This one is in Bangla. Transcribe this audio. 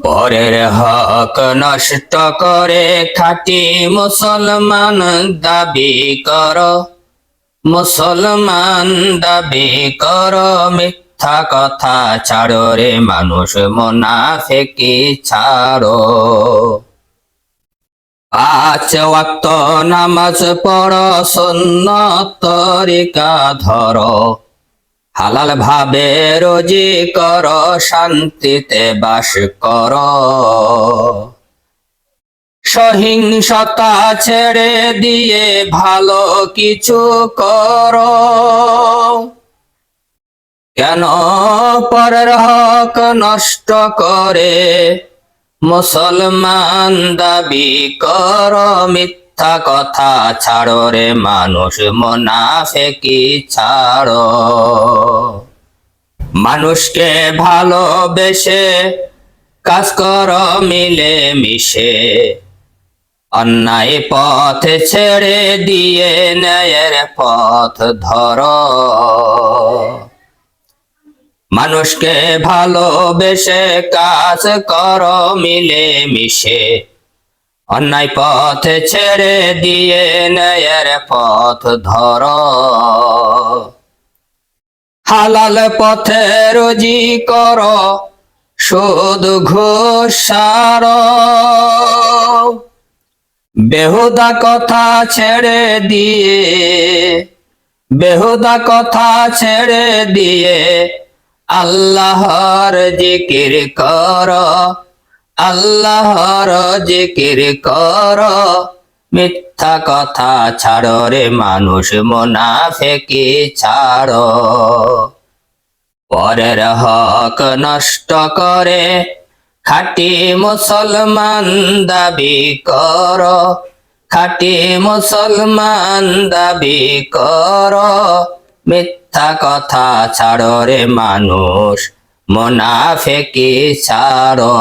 পরের হক নষ্ট করে খাঁটি মুসলমান দাবি কর, মুসলমান দাবি কর। মিথ্যা কথা ছাড়ো রে মানুষ, মুনাফিকি ছাড়ো। 5 ওয়াক্ত নামাজ পড়ো, সুন্নত তরিকা ধরো, হালাল ভাবে রোজি করো, শান্তিতে বাস করো। সহিংসতা ছেড়ে দিয়ে ভালো কিছু করো। কেন পরের হক নষ্ট করে মুসলমান দাবি করো? মিথ্যা কথা ছাড়ো রে মানুষ, মুনাফিকি ছাড়ো। মানুষকে ভালোবেসে কাজ করো মিলে মিশে, অন্যায় পথ ছেড়ে দিয়ে ন্যায়ের পথ ধরো। মানুষকে ভালোবেসে কাজ করো মিলে মিশে, অন্যায় পথ ছেড়ে দিয়ে ন্যায়ের পথ ধরো। হালাল পথে রুজি করো, সুদ ঘুষ ছাড়ো। বেহুদা কথা ছেড়ে দিয়ে, বেহুদা কথা ছেড়ে দিয়ে আল্লাহর জিকির করো, আল্লাহর জিকির করো। মিথ্যা কথা ছাড়ো রে মানুষ, মুনাফিকি ছাড়ো। পরের হক নষ্ট করে খাঁটি মুসলমান দাবি করো, খাঁটি মুসলমান দাবি করো। মিথ্যা কথা ছাড়ো রে মানুষ, মুনাফিকি ছাড়ো।